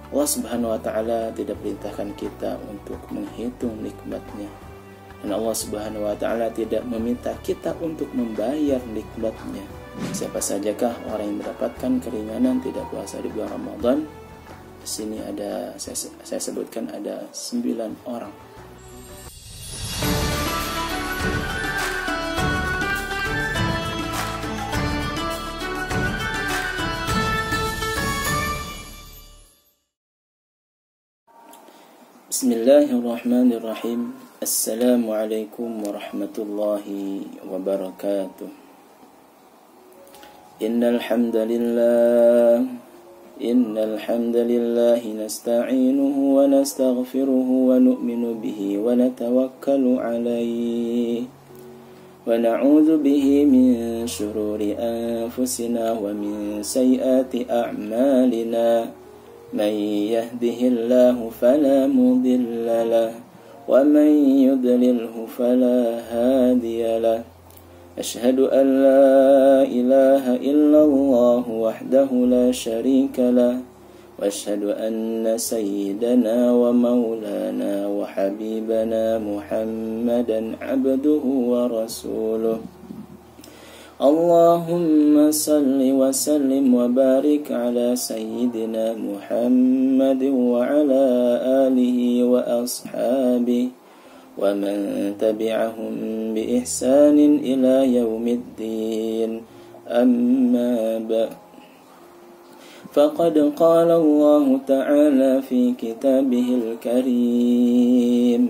Allah Subhanahu wa Ta'ala tidak perintahkan kita untuk menghitung nikmatnya, dan Allah Subhanahu wa Ta'ala tidak meminta kita untuk membayar nikmatnya. Siapa sajakah orang yang mendapatkan keringanan tidak puasa di bulan Ramadan? Di sini ada saya sebutkan ada 9 orang. Bismillahirrahmanirrahim. Assalamualaikum warahmatullahi wabarakatuh. Innal hamdalillah nasta'inuhu wa nastaghfiruhu wa nu'minu bihi wa natawakkalu alayhi wa na'udzu bihi min shururi anfusina wa min sayyiati a'malina. من يهده الله فلا مضل له ومن يضلله فلا هادي له أشهد أن لا إله إلا الله وحده لا شريك له وأشهد أن سيدنا ومولانا وحبيبنا محمدا عبده ورسوله. اللهم صل وسلم وبارك على سيدنا محمد وعلى آله وأصحابه ومن تبعهم بإحسان إلى يوم الدين. أما بعد، فقد قال الله تعالى في كتابه الكريم: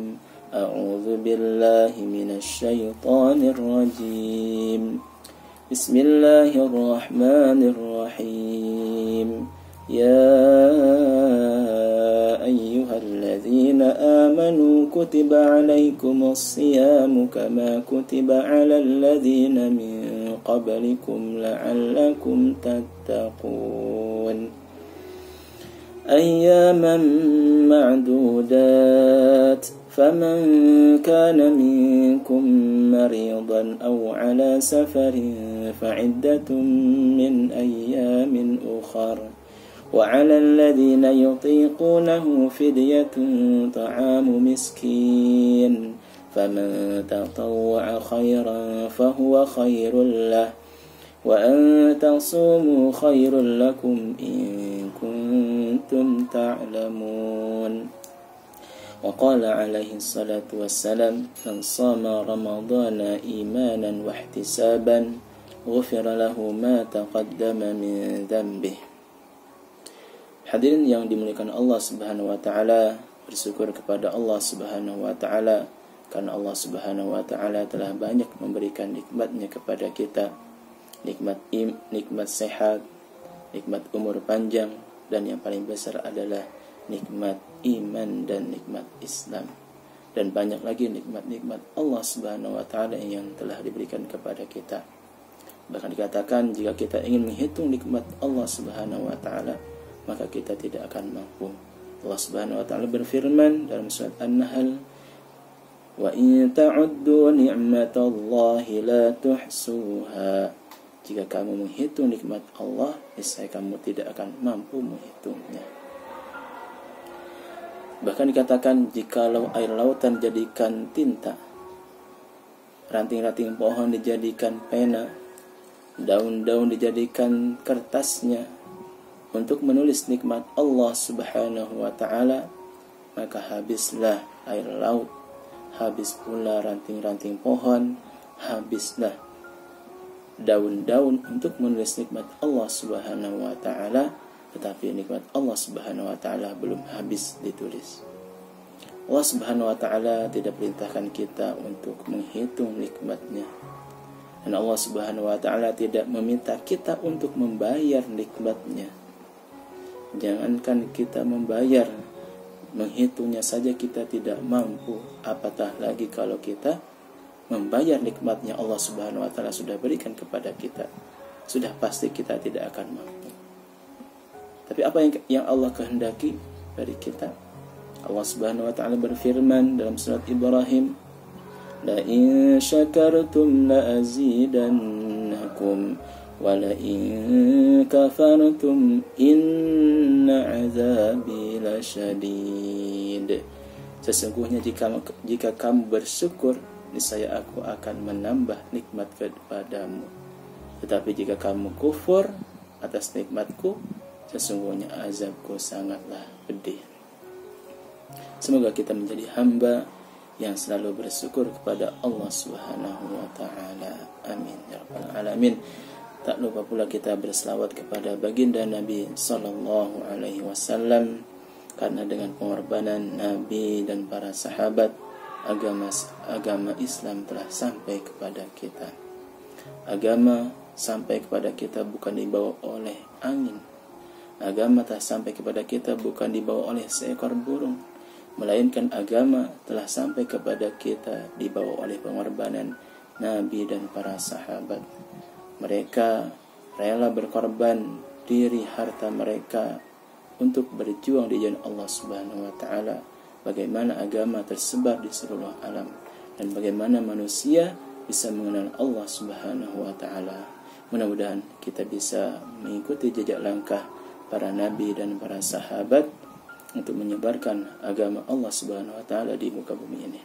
أعوذ بالله من الشيطان الرجيم. بسم الله الرحمن الرحيم. يا أيها الذين آمنوا كتب عليكم الصيام كما كتب على الذين من قبلكم لعلكم تتقون أياما معدودات فمن كان منكم مريضا أو على سفر فعدة من أيام أخر وعلى الذين يطيقونه فدية طعام مسكين فمن تطوع خيرا فهو خير له وأن تصوموا خير لكم إن كنتم تعلمون. وقال عليه الصلاة والسلام: من صام رمضان إيمانا واحتسابا غفر له ما تقدم من ذنبه. Hadirin yang dimuliakan Allah Subhanahu wa Ta'ala, bersyukur kepada Allah Subhanahu wa Ta'ala karena Allah Subhanahu wa Ta'ala telah banyak memberikan nikmatnya kepada kita, nikmat sehat, nikmat umur panjang, dan yang paling besar adalah nikmat iman dan nikmat Islam, dan banyak lagi nikmat-nikmat Allah Subhanahu wa Ta'ala yang telah diberikan kepada kita. Bahkan dikatakan jika kita ingin menghitung nikmat Allah Subhanahu wa Ta'ala, maka kita tidak akan mampu. Allah Subhanahu wa Ta'ala berfirman dalam surat An-Nahl: "Wa in ta'uddu ni'matallahi la tuhsuha." Jika kamu menghitung nikmat Allah, niscaya kamu tidak akan mampu menghitungnya. Bahkan dikatakan jikalau air lautan dijadikan tinta, ranting-ranting pohon dijadikan pena, daun-daun dijadikan kertasnya untuk menulis nikmat Allah Subhanahu wa Ta'ala, maka habislah air laut, habis pula ranting-ranting pohon, habislah daun-daun untuk menulis nikmat Allah Subhanahu wa Ta'ala. Tetapi nikmat Allah Subhanahu wa Ta'ala belum habis ditulis. Allah Subhanahu wa Ta'ala tidak perintahkan kita untuk menghitung nikmatnya, dan Allah Subhanahu wa Ta'ala tidak meminta kita untuk membayar nikmatnya. Jangankan kita membayar, menghitungnya saja kita tidak mampu, apatah lagi kalau kita membayar nikmatnya Allah Subhanahu wa Ta'ala sudah berikan kepada kita. Sudah pasti kita tidak akan mampu. Tapi apa yang Allah kehendaki dari kita? Allah Subhanahu wa Ta'ala berfirman dalam surat Ibrahim: "La in syakartum la azidannakum wa la in kafartum inna 'adzabi lasyadid. Sesungguhnya jika kamu bersyukur, niscaya aku akan menambah nikmat kepadamu. Tetapi jika kamu kufur atas nikmatku, sesungguhnya azabku sangatlah pedih. Semoga kita menjadi hamba yang selalu bersyukur kepada Allah Subhanahu wa taala. Amin ya rabbal alamin. Tak lupa pula kita berselawat kepada baginda Nabi sallallahu alaihi wasallam, karena dengan pengorbanan Nabi dan para sahabat, agama Islam telah sampai kepada kita. Agama sampai kepada kita bukan dibawa oleh angin. Agama telah sampai kepada kita bukan dibawa oleh seekor burung, melainkan agama telah sampai kepada kita dibawa oleh pengorbanan Nabi dan para sahabat. Mereka rela berkorban diri harta mereka untuk berjuang di jalan Allah Subhanahu wa taala. Bagaimana agama tersebar di seluruh alam dan bagaimana manusia bisa mengenal Allah Subhanahu wa taala. Mudah-mudahan kita bisa mengikuti jejak langkah para nabi dan para sahabat untuk menyebarkan agama Allah Subhanahu wa taala di muka bumi ini.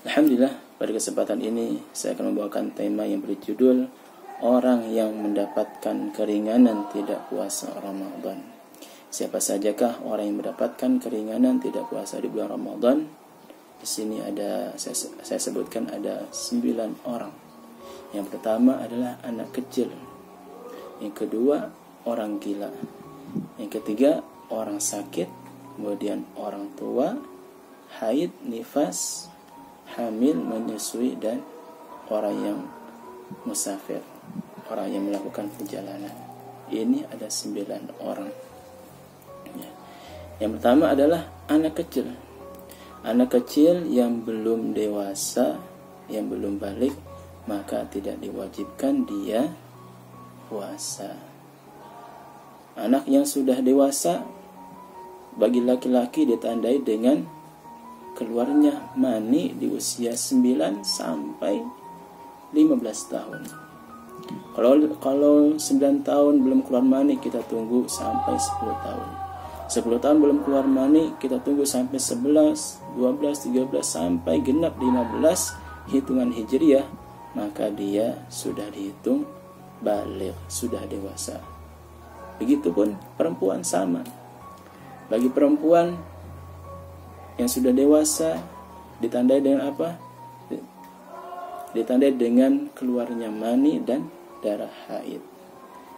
Alhamdulillah, pada kesempatan ini saya akan membawakan tema yang berjudul orang yang mendapatkan keringanan tidak puasa Ramadan. Siapa sajakah orang yang mendapatkan keringanan tidak puasa di bulan Ramadan? Di sini ada saya sebutkan ada 9 orang. Yang pertama adalah anak kecil. Yang kedua orang gila. Yang ketiga orang sakit, kemudian orang tua, haid, nifas, hamil, menyusui, dan orang yang musafir, orang yang melakukan perjalanan. Ini ada 9 orang. Yang pertama adalah anak kecil. Anak kecil yang belum dewasa, yang belum balik, maka tidak diwajibkan dia puasa. Anak yang sudah dewasa bagi laki-laki ditandai dengan keluarnya mani di usia 9 sampai 15 tahun. Kalau 9 tahun belum keluar mani, kita tunggu sampai 10 tahun. 10 tahun belum keluar mani, kita tunggu sampai 11, 12, 13 sampai genap 15 hitungan hijriah, maka dia sudah dihitung baligh, sudah dewasa. Begitupun perempuan sama. Bagi perempuan yang sudah dewasa ditandai dengan apa? Ditandai dengan keluarnya mani dan darah haid.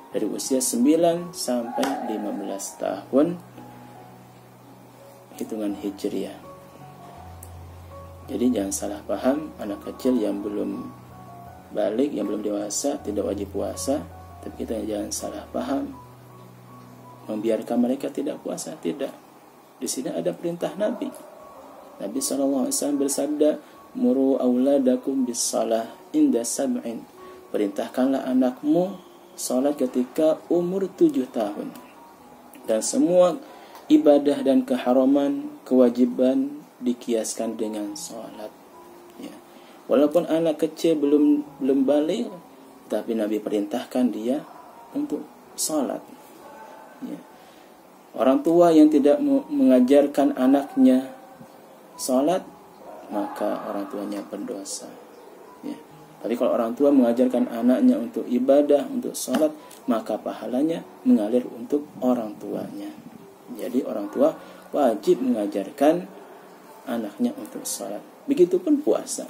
Dari usia 9 sampai 15 tahun hitungan hijriah. Jadi jangan salah paham, anak kecil yang belum balik, yang belum dewasa tidak wajib puasa. Tapi kita jangan salah paham, membiarkan mereka tidak puasa, tidak. Di sini ada perintah Nabi. Nabi SAW bersabda, "Muru auladakum bis-shalah inda sab'in." Perintahkanlah anakmu salat ketika umur 7 tahun. Dan semua ibadah dan keharaman, kewajiban dikiaskan dengan salat. Ya. Walaupun anak kecil belum balik, tapi Nabi perintahkan dia untuk salat. Ya. Orang tua yang tidak mengajarkan anaknya salat, maka orang tuanya berdosa. Ya. Tapi kalau orang tua mengajarkan anaknya untuk ibadah, untuk salat, maka pahalanya mengalir untuk orang tuanya. Jadi orang tua wajib mengajarkan anaknya untuk salat. Begitupun puasa.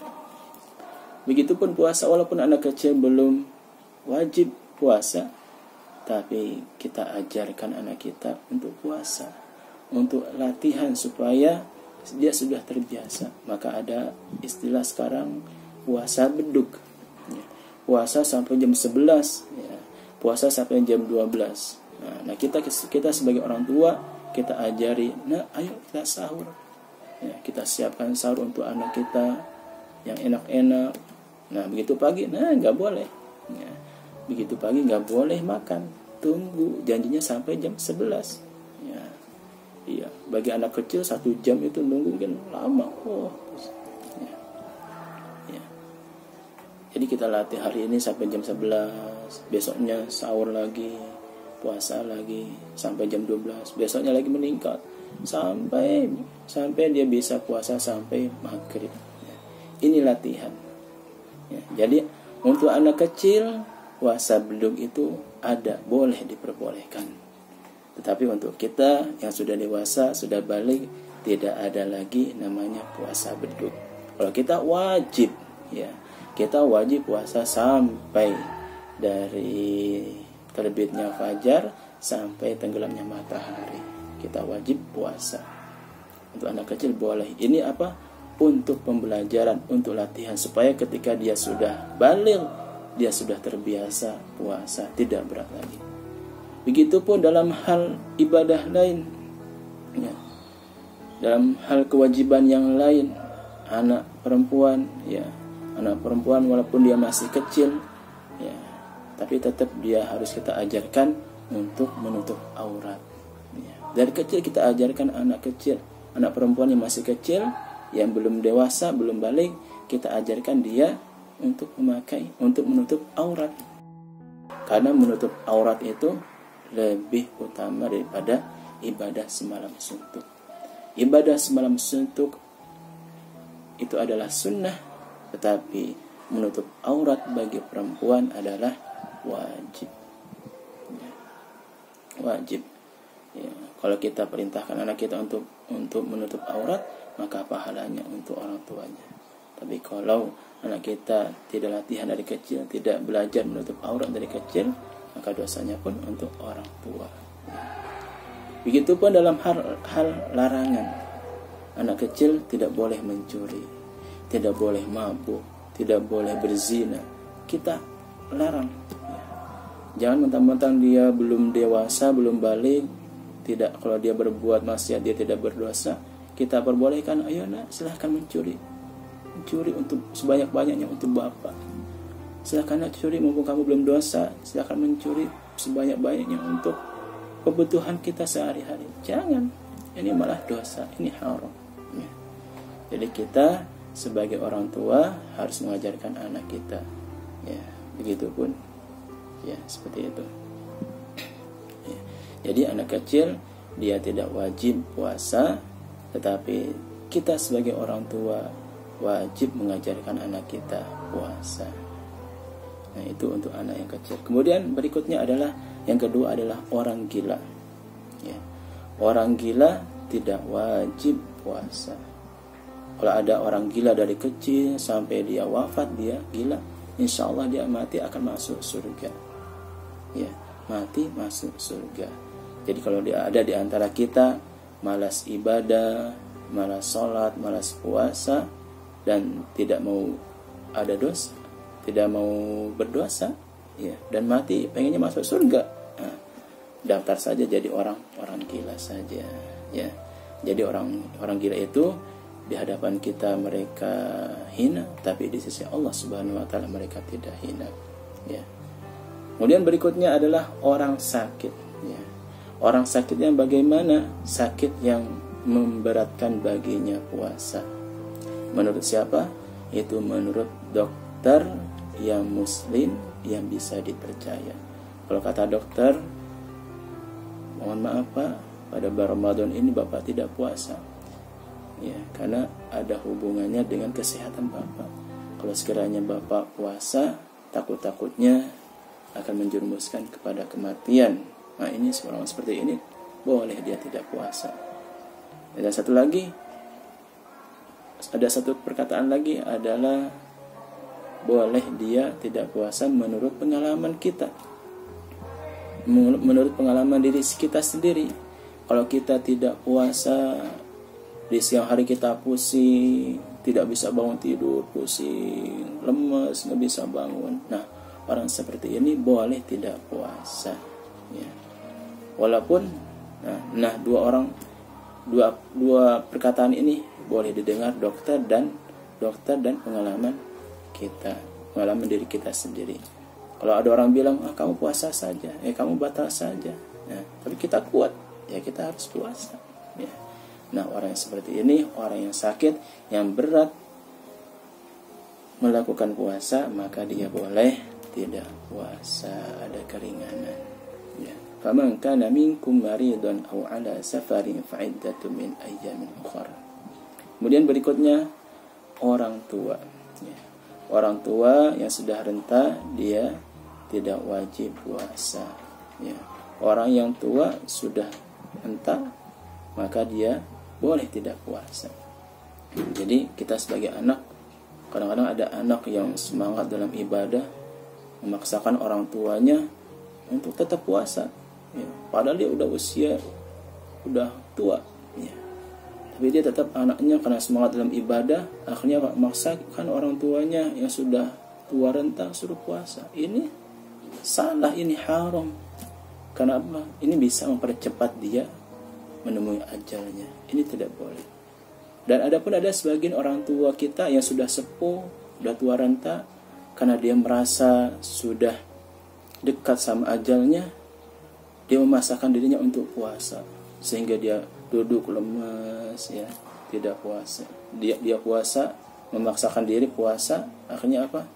Begitupun puasa, walaupun anak kecil belum wajib puasa, tapi kita ajarkan anak kita untuk puasa, untuk latihan supaya dia sudah terbiasa. Maka ada istilah sekarang puasa beduk. Ya. Puasa sampai jam 11, ya. Puasa sampai jam 12. Nah, kita sebagai orang tua, kita ajari, nah ayo kita sahur. Ya, kita siapkan sahur untuk anak kita yang enak-enak. Nah, begitu pagi, nah nggak boleh. Ya. Begitu pagi nggak boleh makan, tunggu janjinya sampai jam 11. Ya, iya. Bagi anak kecil 1 jam itu nunggu mungkin lama. Ya. Ya. Jadi kita latih hari ini sampai jam 11, besoknya sahur lagi, puasa lagi sampai jam 12, besoknya lagi meningkat sampai dia bisa puasa sampai maghrib. Ini latihan. Jadi untuk anak kecil puasa beduk itu ada, boleh diperbolehkan. Tetapi untuk kita yang sudah dewasa, sudah balik, tidak ada lagi namanya puasa beduk. Kalau kita wajib, kita wajib puasa sampai dari terbitnya fajar sampai tenggelamnya matahari. Kita wajib puasa. Untuk anak kecil boleh. Ini apa? Untuk pembelajaran, untuk latihan, supaya ketika dia sudah balik, dia sudah terbiasa puasa, tidak berat lagi. Begitupun dalam hal ibadah lain, dalam hal kewajiban yang lain, anak perempuan walaupun dia masih kecil, tapi tetap dia harus kita ajarkan untuk menutup aurat. Dari kecil kita ajarkan anak perempuan yang masih kecil, yang belum dewasa, belum balik, kita ajarkan dia untuk menutup aurat. Karena menutup aurat itu lebih utama daripada ibadah semalam suntuk. Ibadah semalam suntuk itu adalah sunnah, tetapi menutup aurat bagi perempuan adalah wajib. Wajib. Kalau kita perintahkan anak kita untuk menutup aurat, maka pahalanya untuk orang tuanya. Tapi kalau anak kita tidak latihan dari kecil, tidak belajar menutup aurat dari kecil, maka dosanya pun untuk orang tua. Begitupun dalam hal larangan. Anak kecil tidak boleh mencuri, tidak boleh mabuk, tidak boleh berzina. Kita larang. Jangan mentang-mentang dia belum dewasa, belum balik, kalau dia berbuat maksiat dia tidak berdosa, kita perbolehkan, ayo nak, silahkan mencuri untuk sebanyak-banyaknya untuk bapak. Silahkan nak curi mumpung kamu belum dosa, silahkan mencuri sebanyak-banyaknya untuk kebutuhan kita sehari-hari. Jangan, ini malah dosa, ini haram. Jadi kita sebagai orang tua harus mengajarkan anak kita, begitupun, seperti itu. Jadi anak kecil dia tidak wajib puasa, tetapi kita sebagai orang tua wajib mengajarkan anak kita puasa. Nah, itu untuk anak yang kecil. Kemudian berikutnya adalah, yang kedua adalah orang gila. Orang gila tidak wajib puasa. Kalau ada orang gila dari kecil sampai dia wafat, dia gila, insya Allah dia mati akan masuk surga. Mati masuk surga. Jadi kalau dia ada di antara kita malas ibadah, malas sholat, malas puasa, dan tidak mau ada dosa, tidak mau berdosa, dan mati pengennya masuk surga, daftar saja jadi orang gila saja. Jadi orang gila itu di hadapan kita mereka hina, tapi di sisi Allah Subhanahu Wa Taala mereka tidak hina. Kemudian berikutnya adalah orang sakit. Orang sakitnya bagaimana? Sakit yang memberatkan baginya puasa. Menurut siapa? Itu menurut dokter yang muslim, yang bisa dipercaya. Kalau kata dokter, mohon maaf Pak, pada Ramadan ini Bapak tidak puasa. Karena ada hubungannya dengan kesehatan Bapak. Kalau sekiranya Bapak puasa, takut-takutnya akan menjerumuskan kepada kematian. Nah, ini orang seperti ini boleh dia tidak puasa. Dan ada satu perkataan lagi adalah boleh dia tidak puasa menurut pengalaman kita, menurut pengalaman diri kita sendiri. Kalau kita tidak puasa, di siang hari kita pusing, tidak bisa bangun tidur, pusing, lemes, nggak bisa bangun. Nah, orang seperti ini boleh tidak puasa. Walaupun dua perkataan ini boleh didengar dokter dan pengalaman kita, pengalaman diri kita sendiri. Kalau ada orang bilang, kamu puasa saja, kamu batal saja, tapi kita kuat, kita harus puasa. Nah, orang yang seperti ini, orang yang sakit, yang berat melakukan puasa, maka dia boleh tidak puasa, ada keringanan. faman kana minkum maridan aw ala safarin fa'iddatun min ayyamin ukhra. Kemudian berikutnya orang tua. Orang tua yang sudah renta dia tidak wajib puasa. Orang yang tua sudah renta maka dia boleh tidak puasa. Jadi kita sebagai anak, kadang-kadang ada anak yang semangat dalam ibadah memaksakan orang tuanya untuk tetap puasa. Padahal dia udah usia udah tua. Tapi dia tetap, anaknya karena semangat dalam ibadah akhirnya memaksakan orang tuanya yang sudah tua renta suruh puasa. Ini salah, ini haram. Kenapa? Ini bisa mempercepat dia menemui ajalnya. Ini tidak boleh. Dan adapun ada sebagian orang tua kita yang sudah sepuh, sudah tua renta, karena dia merasa sudah dekat sama ajalnya, dia memaksakan dirinya untuk puasa, sehingga dia duduk lemas, tidak puasa. Dia puasa, memaksakan diri puasa, akhirnya apa?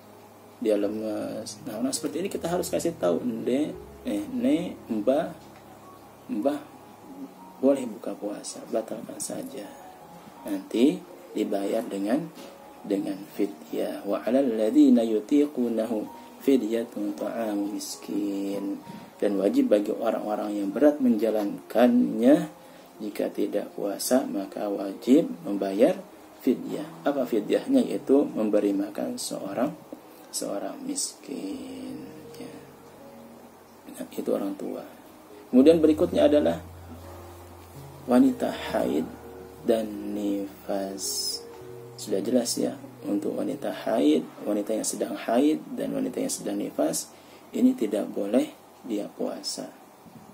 Dia lemas. Nah, orang seperti ini kita harus kasih tahu, mbah, boleh buka puasa, batalkan saja. Nanti dibayar dengan fidyah. Wa 'alal ladzina yutiqunahu fidyatun ta'amu miskin. Dan wajib bagi orang-orang yang berat menjalankannya, jika tidak puasa maka wajib membayar fidyah. Apa fidyahnya? Yaitu memberi makan seorang miskin. Nah, itu orang tua. Kemudian berikutnya adalah wanita haid dan nifas. Sudah jelas ya, untuk wanita haid, wanita yang sedang haid dan wanita yang sedang nifas, ini tidak boleh dia puasa.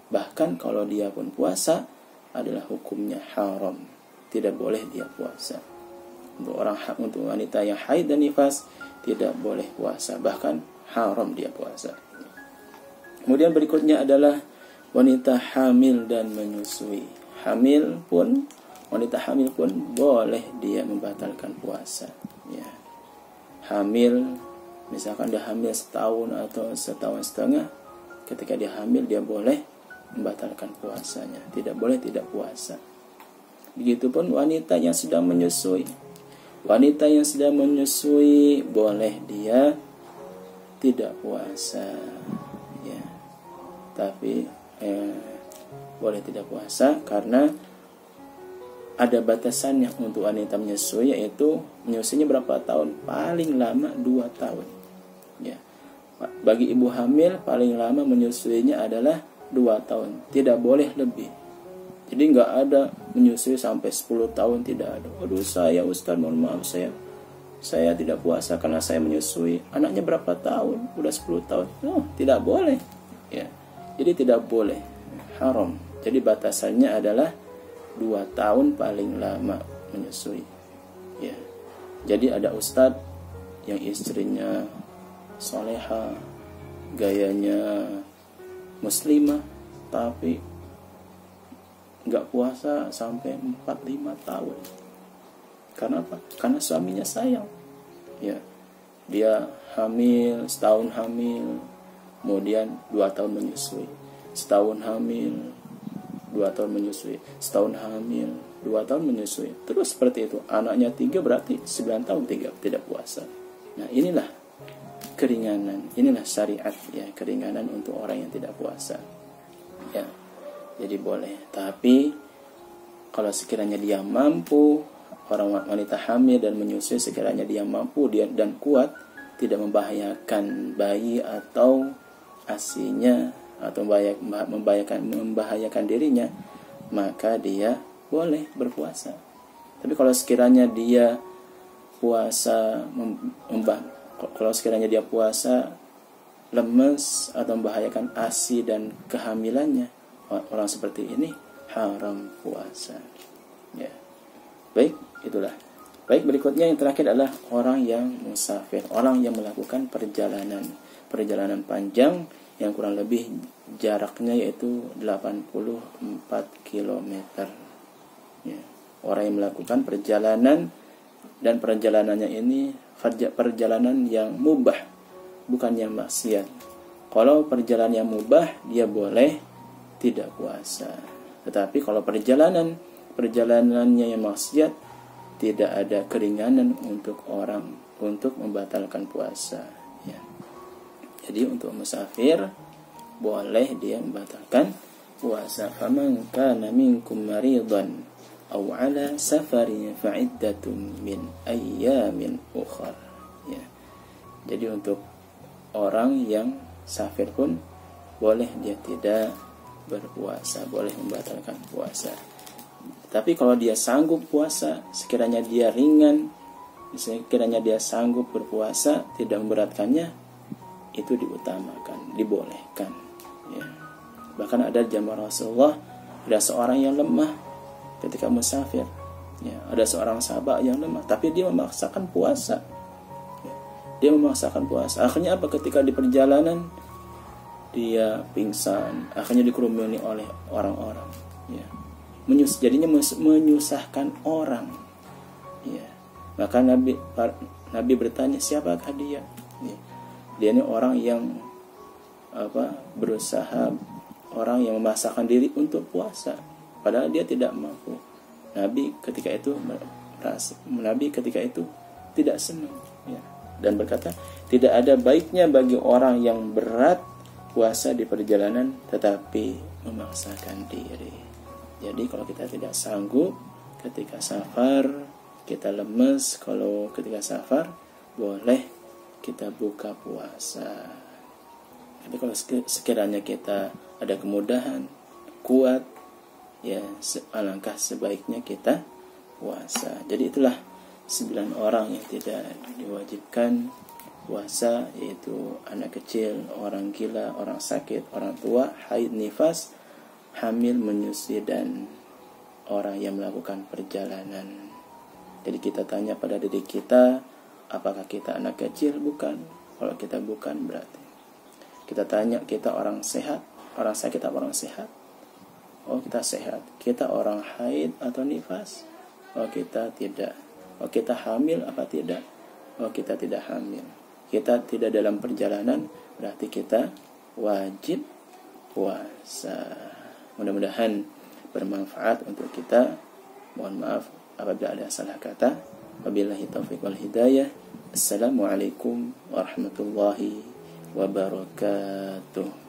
Bahkan kalau dia pun puasa adalah hukumnya haram, tidak boleh dia puasa. Untuk wanita yang haid dan nifas tidak boleh puasa, bahkan haram dia puasa. Kemudian berikutnya adalah wanita hamil dan menyusui. Wanita hamil pun boleh dia membatalkan puasa. Hamil, misalkan dia hamil setahun atau setahun setengah, ketika dia hamil dia boleh membatalkan puasanya, tidak boleh tidak puasa. Begitupun wanita yang sedang menyusui. Wanita yang sedang menyusui boleh dia tidak puasa, tapi boleh tidak puasa karena ada batasannya untuk wanita menyusui, yaitu menyusuinya berapa tahun? Paling lama 2 tahun. Bagi ibu hamil paling lama menyusuinya adalah 2 tahun, tidak boleh lebih. Jadi nggak ada menyusui sampai 10 tahun, tidak ada. Aduh saya Ustaz, mohon maaf, saya tidak puasa karena saya menyusui. Anaknya berapa tahun? Udah 10 tahun. Tidak boleh. Jadi tidak boleh, haram. Jadi batasannya adalah 2 tahun paling lama menyusui. Jadi ada ustadz yang istrinya soleha, gayanya muslimah, tapi nggak puasa sampai 4-5 tahun. Karena apa? Karena suaminya sayang. Dia hamil, setahun hamil, kemudian 2 tahun menyusui. Setahun hamil, 2 tahun menyusui. Setahun hamil, 2 tahun menyusui. Terus seperti itu. Anaknya 3 berarti 9 tahun tidak puasa. Nah, inilah keringanan, inilah syariat, keringanan untuk orang yang tidak puasa. Jadi boleh. Tapi kalau sekiranya dia mampu, orang wanita hamil dan menyusui, sekiranya dia mampu dan kuat, tidak membahayakan bayi atau asinya, atau membahayakan dirinya, maka dia boleh berpuasa. Tapi kalau sekiranya dia puasa lemes atau membahayakan ASI dan kehamilannya, orang seperti ini haram puasa. Baik, itulah. Baik, berikutnya yang terakhir adalah orang yang musafir, orang yang melakukan perjalanan panjang yang kurang lebih jaraknya yaitu 84 km. Orang yang melakukan perjalanan, dan perjalanannya ini perjalanan yang mubah, bukan yang maksiat. Kalau perjalanan yang mubah, dia boleh tidak puasa. Tetapi kalau perjalanannya yang maksiat, tidak ada keringanan untuk orang untuk membatalkan puasa, ya. Jadi untuk musafir boleh dia membatalkan puasa. Faman kana minkum maridan aw ala safarin fa'iddatun min ayyamin ukhra, ya. Jadi untuk orang yang safir pun boleh dia tidak berpuasa, boleh membatalkan puasa. Tapi kalau dia sanggup puasa, sekiranya dia ringan, sekiranya dia sanggup berpuasa, tidak memberatkannya, itu diutamakan, dibolehkan, ya. Bahkan ada zaman Rasulullah, ada seorang yang lemah ketika musafir, ya. Ada seorang sahabat yang lemah, tapi dia memaksakan puasa, ya. Dia memaksakan puasa. Akhirnya apa? Ketika di perjalanan dia pingsan, akhirnya dikerumuni oleh orang-orang, ya. Jadinya menyusahkan orang, ya. Maka Nabi bertanya, siapakah dia? Ya. Dia ini orang yang berusaha, orang yang memaksakan diri untuk puasa, padahal dia tidak mampu. Nabi ketika itu tidak senang, ya. Dan berkata, tidak ada baiknya bagi orang yang berat puasa di perjalanan tetapi memaksakan diri. Jadi kalau kita tidak sanggup ketika safar, kita lemes, kalau ketika safar boleh kita buka puasa. Tapi kalau sekiranya kita ada kemudahan, kuat, ya alangkah sebaiknya kita puasa. Jadi itulah 9 orang yang tidak diwajibkan puasa, yaitu anak kecil, orang gila, orang sakit, orang tua, haid, nifas, hamil, menyusui, dan orang yang melakukan perjalanan. Jadi kita tanya pada diri kita, apakah kita anak kecil? Bukan. Kalau kita bukan, berarti kita tanya, kita orang sehat, orang sakit apa orang sehat? Oh, kita sehat. Kita orang haid atau nifas? Oh, kita tidak. Oh, kita hamil apa tidak? Oh, kita tidak hamil. Kita tidak dalam perjalanan, berarti kita wajib puasa. Mudah-mudahan bermanfaat untuk kita. Mohon maaf apabila ada salah kata. Wabillahi taufiq wal hidayah. Assalamualaikum warahmatullahi wabarakatuh.